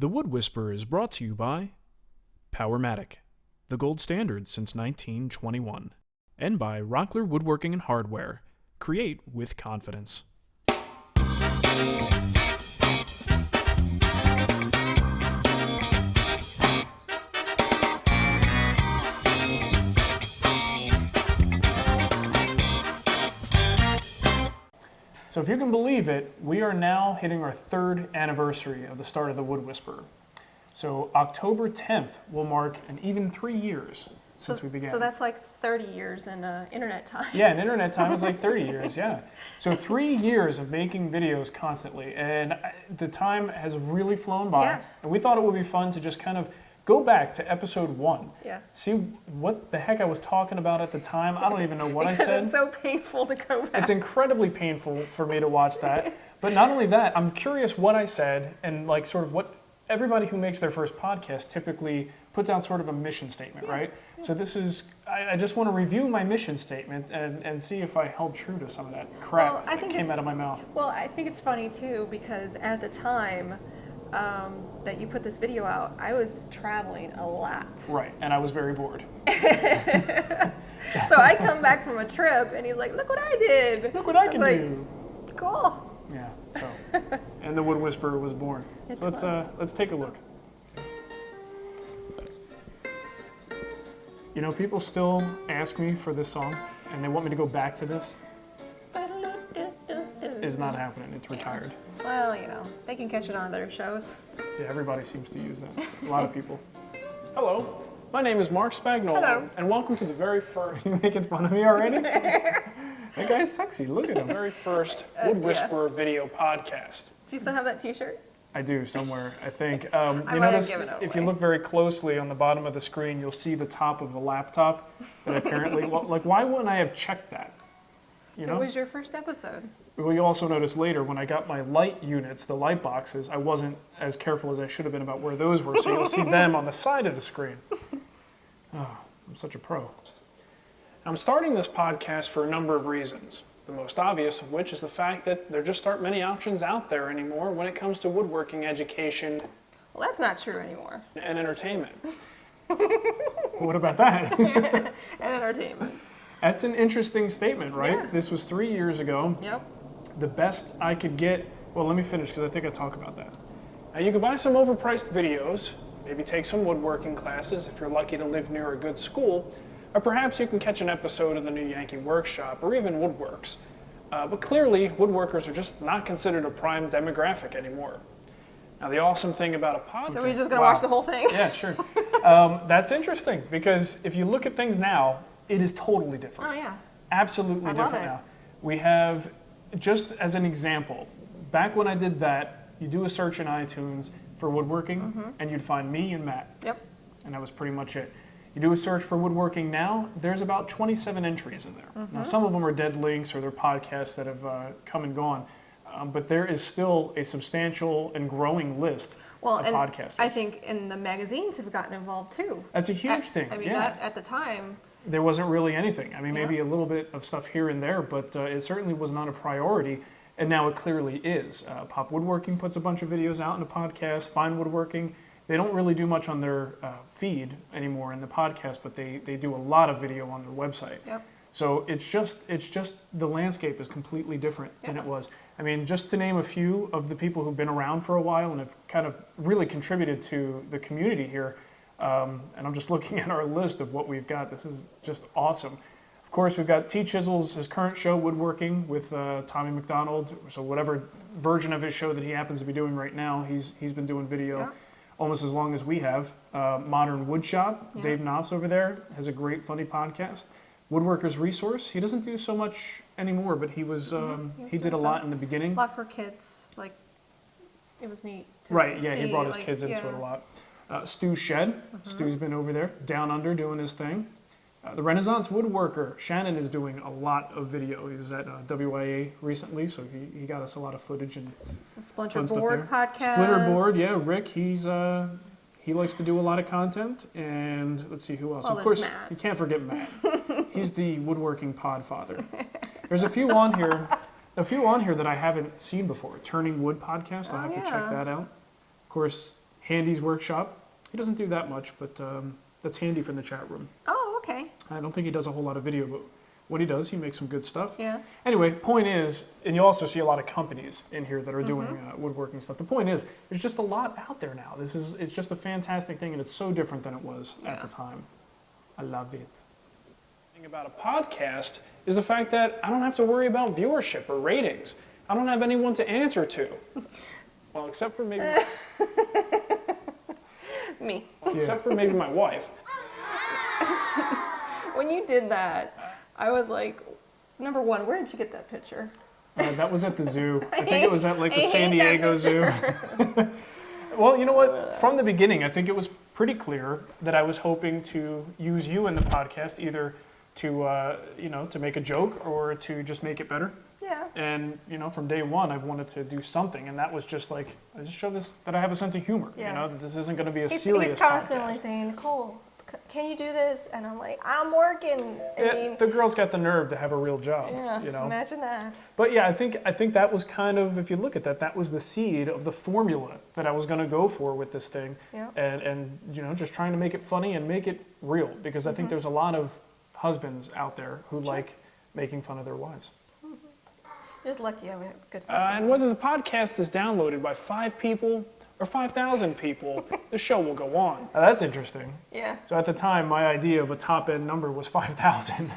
The Wood Whisperer is brought to you by Powermatic, the gold standard since 1921, and by Rockler Woodworking and Hardware. Create with confidence. So if you can believe it, we are now hitting our 3rd anniversary of the start of the Wood Whisperer. So October 10th will mark an even 3 years since we began. So that's like 30 years in internet time. Yeah, in internet time it's like 30 years, yeah. So 3 years of making videos constantly, and the time has really flown by. Yeah. And we thought it would be fun to just kind of go back to episode 1. Yeah. See what the heck I was talking about at the time. I don't even know what I said. It's so painful to go back. It's incredibly painful for me to watch that. But not only that, I'm curious what I said and like sort of what everybody who makes their first podcast typically puts out sort of a mission statement, right? Yeah. So this is, I just want to review my mission statement and see if I held true to some of that crap that came out of my mouth. Well, I think it's funny too because at the time that you put this video out, I was traveling a lot. Right, and I was very bored. So I come back from a trip and he's like, look what I did. Look what I can do. Cool. Yeah, so, and the Wood Whisperer was born. So let's take a look. You know, people still ask me for this song, and they want me to go back to this. It's not happening. It's retired. Well, you know, they can catch it on their shows. Yeah, everybody seems to use that. A lot of people. Hello, my name is Mark Spagnola. Hello. And welcome to the very first... You making fun of me already? That guy's sexy. Look at him. Very first Wood Whisperer video podcast. Do you still have that t-shirt? I do, somewhere, I think. I you notice, have given it if you look very closely on the bottom of the screen, you'll see the top of a laptop that apparently... Well, like, why wouldn't I have checked that? You know? It was your first episode. Well, you also notice later, when I got my light units, the light boxes, I wasn't as careful as I should have been about where those were, so you'll see them on the side of the screen. Oh, I'm such a pro. I'm starting this podcast for a number of reasons, the most obvious of which is the fact that there just aren't many options out there anymore when it comes to woodworking education. Well, that's not true anymore. And entertainment. What about that? And entertainment. That's an interesting statement, right? Yeah. This was 3 years ago. Yep. The best I could get, well, let me finish because I think I talk about that. Now, you can buy some overpriced videos, maybe take some woodworking classes if you're lucky to live near a good school, or perhaps you can catch an episode of the New Yankee Workshop or even Woodworks. But clearly, woodworkers are just not considered a prime demographic anymore. Now, the awesome thing about a podcast... So we're just going to watch the whole thing? Yeah, sure. That's interesting because if you look at things now, it is totally different. Oh, yeah. Absolutely different now. We have, just as an example, back when I did that, you do a search in iTunes for woodworking, and you'd find me and Matt. Yep. And that was pretty much it. You do a search for woodworking now, there's about 27 entries in there. Now, some of them are dead links or they're podcasts that have come and gone, but there is still a substantial and growing list of podcasters. I think in the magazines have gotten involved too. That's a huge thing. I mean, at the time... There wasn't really anything. I mean, maybe a little bit of stuff here and there, but it certainly was not a priority, and now it clearly is. Pop Woodworking puts a bunch of videos out in a podcast. Fine Woodworking, they don't really do much on their feed anymore in the podcast, but they do a lot of video on their website. Yep. So it's just the landscape is completely different than it was. I mean, just to name a few of the people who've been around for a while and have kind of really contributed to the community here, and I'm just looking at our list of what we've got. This is just awesome. Of course, we've got T. Chisel's, his current show, Woodworking, with Tommy McDonald. So whatever version of his show that he happens to be doing right now, he's been doing video almost as long as we have. Modern Woodshop, Dave Knopf's over there, has a great, funny podcast. Woodworker's Resource, he doesn't do so much anymore, but he was he did a lot in the beginning. A lot for kids, like, it was neat to Right, yeah, see, he brought his kids into it a lot. Stu's Shed, Stu's been over there, down under doing his thing. The Renaissance Woodworker, Shannon is doing a lot of video. He's at WIA recently, so he got us a lot of footage and the Splinter fun stuff Board there. podcast. Splinter Board, yeah, Rick, he likes to do a lot of content, and let's see who else. Well, of course, Matt. you can't forget Matt. He's the woodworking podfather. There's a few on here that I haven't seen before. Turning Wood podcast, I'll have to check that out. Of course, Handy's workshop. He doesn't do that much, but that's Handy from the chat room. Oh, okay. I don't think he does a whole lot of video, but what he does, he makes some good stuff. Yeah. Anyway, point is, and you also see a lot of companies in here that are doing woodworking stuff. The point is, there's just a lot out there now. It's just a fantastic thing, and it's so different than it was at the time. I love it. The thing about a podcast is the fact that I don't have to worry about viewership or ratings. I don't have anyone to answer to. Well, except for maybe me. Well, except for maybe my wife. When you did that, I was like, number one, where did you get that picture? That was at the zoo. I think it was at like the San Diego Zoo. Well, you know what? From the beginning, I think it was pretty clear that I was hoping to use you in the podcast either to, to make a joke or to just make it better. Yeah. And, from day one, I've wanted to do something. And that was just like, I just show this, that I have a sense of humor. Yeah. That this isn't going to be a serious He's constantly podcast. saying, Nicole, can you do this? And I'm like, I'm working. I mean, the girl's got the nerve to have a real job. Yeah, imagine that. But yeah, I think that was kind of, if you look at that, that was the seed of the formula that I was going to go for with this thing. Yeah. And just trying to make it funny and make it real, because I think there's a lot of husbands out there who like making fun of their wives. Just lucky I have a good sense of And whether the podcast is downloaded by 5 people or 5,000 people, the show will go on. Now, that's interesting. Yeah. So at the time, my idea of a top-end number was 5,000.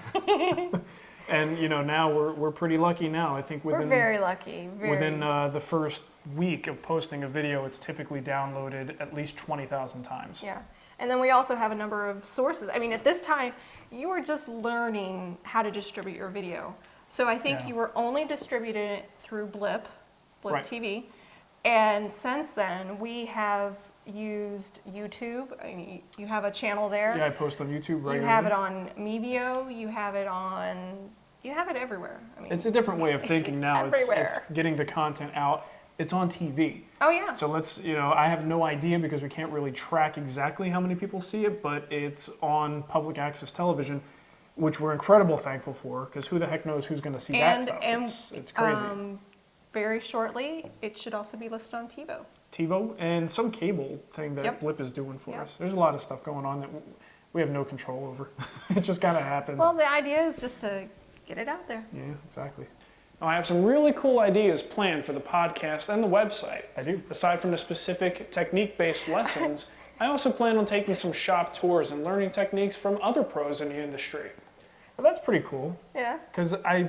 And, now we're pretty lucky now. I think We're very lucky. Within the first week of posting a video, it's typically downloaded at least 20,000 times. Yeah. And then we also have a number of sources. I mean, at this time, you were just learning how to distribute your video. So I think you were only distributing it through Blip Right. TV. And since then, we have used YouTube. I mean, you have a channel there. Yeah, I post on YouTube regularly. You have it on Mevio. You have it everywhere. I mean, It's a different way of thinking now. everywhere. It's getting the content out. It's on TV. Oh, yeah. So I have no idea because we can't really track exactly how many people see it, but it's on public access television, which we're incredibly thankful for, because who the heck knows who's going to see that stuff. It's crazy. Very shortly, it should also be listed on TiVo. TiVo and some cable thing that Blip is doing for us. There's a lot of stuff going on that we have no control over. It just kind of happens. Well, the idea is just to get it out there. Yeah, exactly. Now, I have some really cool ideas planned for the podcast and the website. I do. Aside from the specific technique-based lessons, I also plan on taking some shop tours and learning techniques from other pros in the industry. Well, that's pretty cool. Yeah. Because I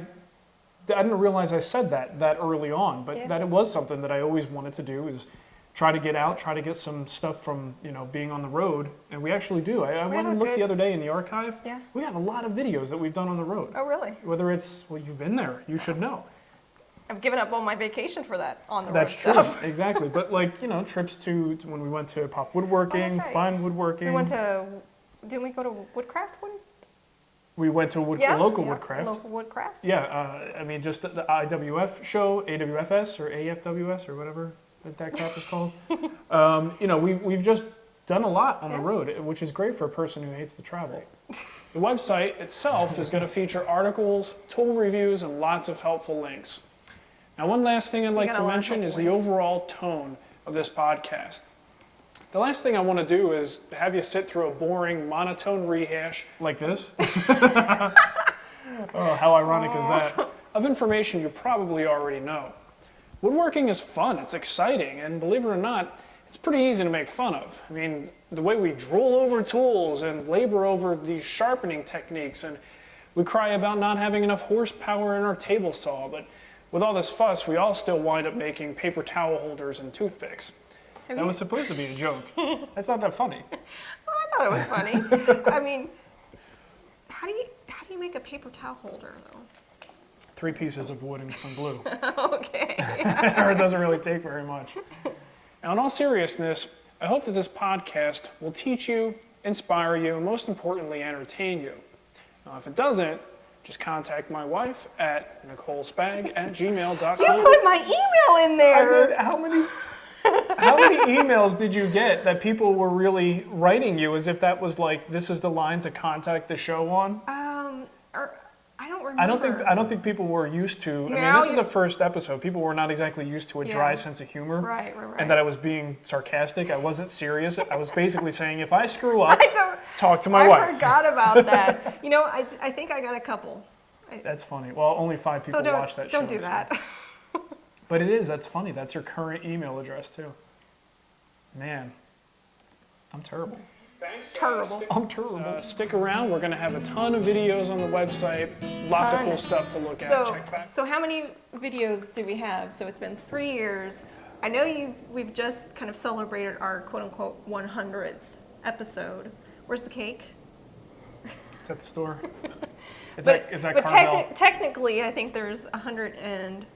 didn't realize I said that early on, but that it was something that I always wanted to do, is try to get out, try to get some stuff from, being on the road. And we actually do. I went and looked the other day in the archive. Yeah. We have a lot of videos that we've done on the road. Oh, really? Whether it's, you've been there, you should know. I've given up all my vacation for that on the road That's true, stuff. exactly. But trips to when we went to Pop Woodworking, right. Fine Woodworking. We went to, didn't we go to Woodcraft one? We went to a local Woodcraft. Local Woodcraft. Yeah, just the IWF show, AWFS or AFWS or whatever that crap is called. We've just done a lot on the road, which is great for a person who hates to travel. The website itself is going to feature articles, tool reviews, and lots of helpful links. Now, one last thing I'd like to mention is the overall tone of this podcast. The last thing I want to do is have you sit through a boring, monotone rehash like this. Oh, how ironic is that? Of information you probably already know. Woodworking is fun, it's exciting, and believe it or not, it's pretty easy to make fun of. I mean, the way we drool over tools and labor over these sharpening techniques, and we cry about not having enough horsepower in our table saw, but with all this fuss, we all still wind up making paper towel holders and toothpicks. That was supposed to be a joke. That's not that funny. Well, I thought it was funny. I mean, how do you make a paper towel holder, though? 3 pieces of wood and some glue. Okay. Or it doesn't really take very much. Now, in all seriousness, I hope that this podcast will teach you, inspire you, and most importantly, entertain you. Now, if it doesn't, just contact my wife at nicolespag@gmail.com. You put my email in there. I did. How many emails did you get that people were really writing you as if that was like, this is the line to contact the show on? I don't remember. I don't think people were used to. I mean, Now this is the first episode. People were not exactly used to a dry sense of humor, Right. and that I was being sarcastic. I wasn't serious. I was basically saying, if I screw up, talk to my wife. I forgot about that. You know, I think I got a couple. That's funny. Well, only 5 people watch that show. Don't do that. So. But it is. That's funny. That's your current email address too. Man, I'm terrible. Thanks. Terrible. I'm terrible. Stick around. We're going to have a ton of videos on the website. Lots of cool stuff to look at. Check back. So how many videos do we have? So it's been 3 years. I know we've just kind of celebrated our quote-unquote 100th episode. Where's the cake? It's at the store. It's at but Carvel. technically, I think there's 100 and...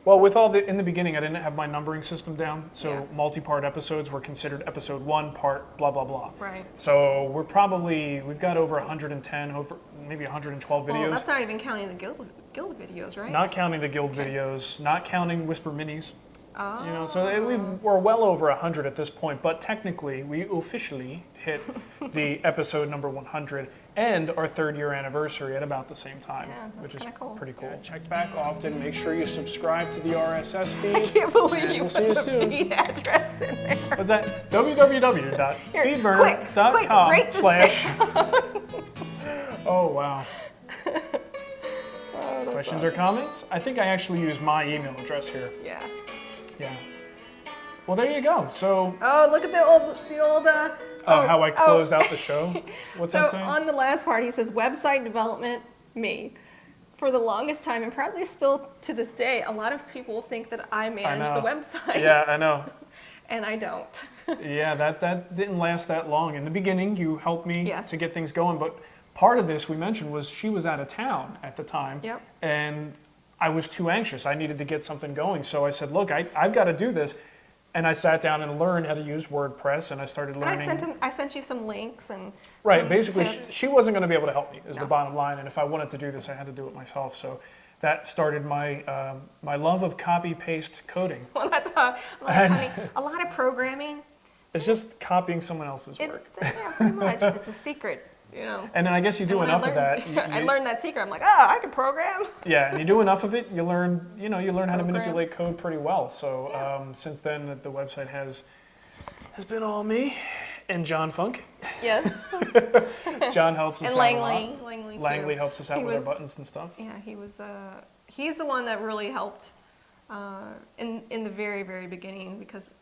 Well, in the beginning, I didn't have my numbering system down, so multi-part episodes were considered episode 1, part blah, blah, blah. Right. So we've got over 110, over maybe 112 videos. Well, that's not even counting the guild videos, right? Not counting the guild videos, not counting Whisper Minis. Oh. You know, so we're well over 100 at this point, but technically, we officially hit the episode number 100 and our 3rd year anniversary at about the same time, which is cool. pretty cool. Check back often. Make sure you subscribe to the RSS feed. I can't believe you we'll put see you the soon. feed address in there. What's that? www.feedburner.com/ Oh, wow. Questions or comments? I think I actually use my email address here. Yeah. Yeah. Well, there you go. So. Oh, look at the old. How I closed out the show. What's that saying? So on the last part, he says website development, me. For the longest time, and probably still to this day, a lot of people think that I manage the website. Yeah, I know. And I don't. Yeah, that didn't last that long. In the beginning, you helped me to get things going, but part of this we mentioned was she was out of town at the time. Yep. And I was too anxious. I needed to get something going. So I said, look, I've got to do this. And I sat down and learned how to use WordPress, and I started learning. I sent you some links and basically, tips. she wasn't going to be able to help me, is the bottom line. And if I wanted to do this, I had to do it myself. So that started my my love of copy-paste coding. Well, that's how, I mean, a lot of programming. It's just copying someone else's work. Yeah, pretty much. It's a secret. You know. And then I guess you do enough of that. I learned that secret. I'm like, I can program. Yeah, and you do enough of it, you learn how to manipulate code pretty well. So since then, the website has been all me and John Funk. Yes. John helps us and out a lot. Langley too. Helps us out with our buttons and stuff. Yeah, he's the one that really helped in the very, very beginning, because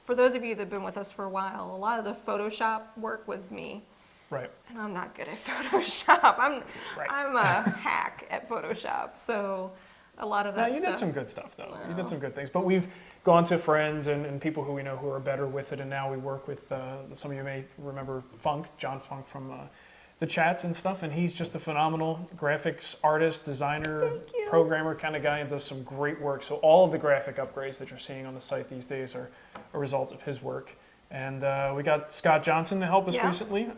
for those of you that have been with us for a while, a lot of the Photoshop work was me. Right. And I'm not good at Photoshop. I'm a hack at Photoshop. So a lot of that stuff. You did some good stuff, though. You did some good things. But we've gone to friends and people who we know who are better with it, and now we work with, some of you may remember John Funk from the chats and stuff, and he's just a phenomenal graphics artist, designer, programmer kind of guy, and does some great work. So all of the graphic upgrades that you're seeing on the site these days are a result of his work. And we got Scott Johnson to help us recently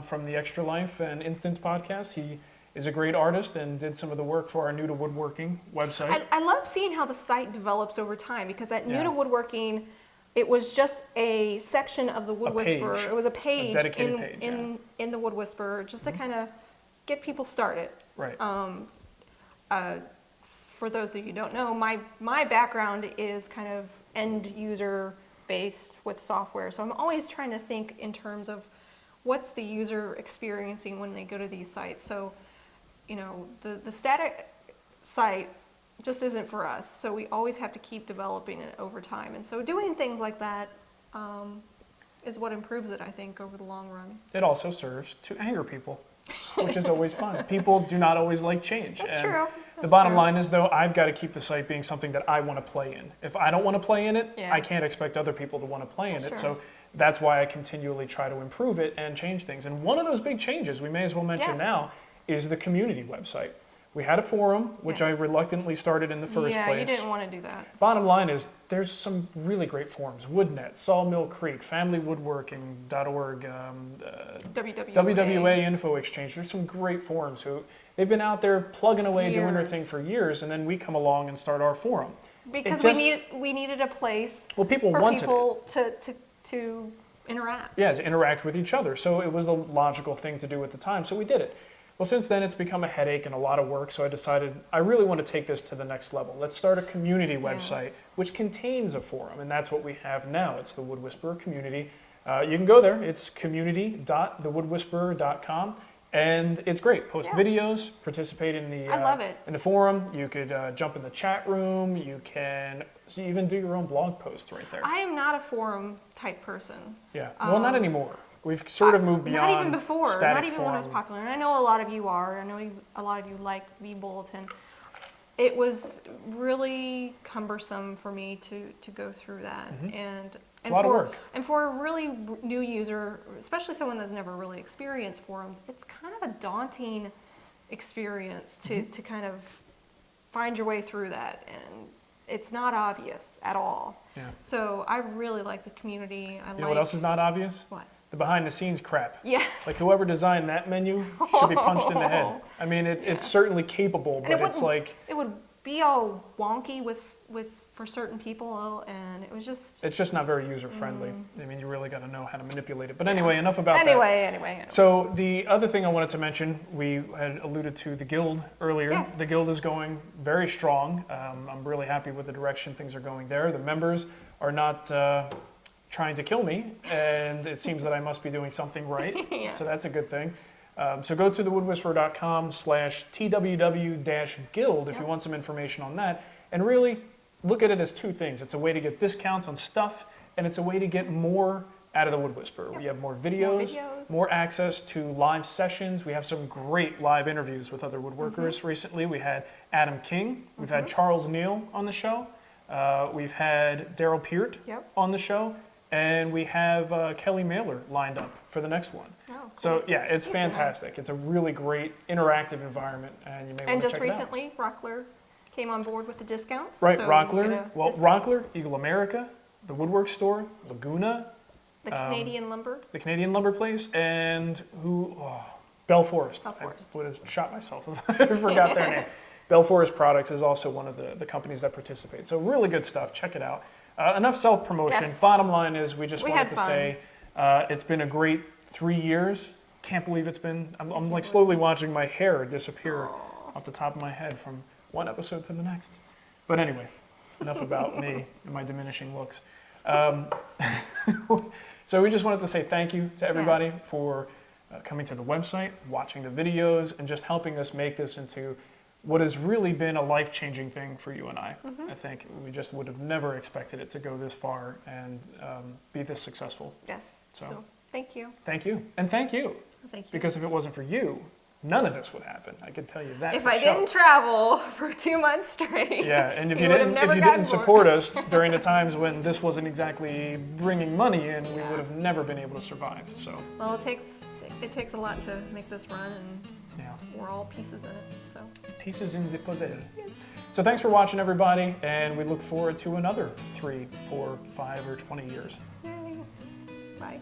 from the Extra Life and Instance podcast. He is a great artist and did some of the work for our New to Woodworking website. I love seeing how the site develops over time, because at New to Woodworking, it was just a section of the Wood Whisperer. It was a page, dedicated page in the Wood Whisperer, just to kind of get people started. Right. For those of you who don't know, my background is kind of end user based with software. So I'm always trying to think in terms of what's the user experiencing when they go to these sites. So, the static site just isn't for us. So we always have to keep developing it over time. And so doing things like that is what improves it, I think, over the long run. It also serves to anger people, which is always fun. People do not always like change. That's true. The bottom line is, though, I've got to keep the site being something that I want to play in. If I don't want to play in it, I can't expect other people to want to play in it. So that's why I continually try to improve it and change things. And one of those big changes we may as well mention now is the community website. We had a forum, which I reluctantly started in the first place. Yeah, you didn't want to do that. Bottom line is, there's some really great forums. Woodnet, Sawmill Creek, FamilyWoodworking.org, WWA Info Exchange. There's some great forums who they've been out there plugging away, doing their thing for years, and then we come along and start our forum. Because we needed a place for people to interact. Yeah, to interact with each other. So it was the logical thing to do at the time, so we did it. Well, since then, it's become a headache and a lot of work, so I decided I really want to take this to the next level. Let's start a community website which contains a forum, and that's what we have now. It's the Wood Whisperer community. You can go there. It's community.thewoodwhisperer.com, and it's great. Post videos, participate in the I love it. in the forum. You could jump in the chat room. You can even do your own blog posts right there. I am not a forum type person. Yeah, well, not anymore. We've sort of moved beyond Not even before, static not even when it was forum. popular. And I know a lot of you are. I know a lot of you like vBulletin. It was really cumbersome for me to go through that. And It's a lot of work. And for a really new user, especially someone that's never really experienced forums, it's kind of a daunting experience to kind of find your way through that. And it's not obvious at all. Yeah. So I really like the community. You know what else is not obvious? What? The behind the scenes crap. Yes. Like whoever designed that menu should be punched in the head. I mean, it's certainly capable, but it's like... It would be all wonky for certain people, and it was just... It's just not very user-friendly. I mean, you really got to know how to manipulate it. But anyway, enough about that. Anyway. So the other thing I wanted to mention, we had alluded to the Guild earlier. Yes. The Guild is going very strong. I'm really happy with the direction things are going there. The members are not trying to kill me, and it seems that I must be doing something right. Yeah. So that's a good thing. So go to thewoodwhisperer.com/TWW-guild if you want some information on that. And really look at it as two things. It's a way to get discounts on stuff, and it's a way to get more out of the Wood Whisperer. We have more videos, more access to live sessions. We have some great live interviews with other woodworkers recently. We had Adam King. We've had Charles Neal on the show. We've had Daryl Peart on the show. And we have Kelly Mailer lined up for the next one. Oh, cool. So yeah, it's fantastic. It's a really great interactive environment, and you may want to check it out. And just recently, Rockler came on board with the discounts. Right, so Rockler. Well, Rockler, Eagle America, the Woodwork Store, Laguna, the Canadian Lumber. the Canadian Lumber Place, and Bell Forest. Bell Forest. I would have shot myself if I forgot their name. Bell Forest Products is also one of the companies that participate. So really good stuff. Check it out. Enough self-promotion. Yes. Bottom line is we wanted had to fun. say it's been a great 3 years. Can't believe it's been, I'm like slowly watching my hair disappear off the top of my head from one episode to the next. But anyway, enough about me and my diminishing looks. So we just wanted to say thank you to everybody for coming to the website, watching the videos, and just helping us make this into what has really been a life-changing thing for you and I. I think we just would have never expected it to go this far and be this successful. Yes. So thank you. Thank you. And thank you. Thank you. Because if it wasn't for you, none of this would happen. I can tell you that. If I didn't travel for 2 months straight. Yeah, and if we you would have didn't, never if you gotten didn't more. support us during the times when this wasn't exactly bringing money in, we would have never been able to survive. So. Well, it takes a lot to make this run, and we're all pieces in it. So. Pieces in the puzzle. Yes. So thanks for watching, everybody, and we look forward to another 3, 4, 5, or 20 years. Yay. Bye.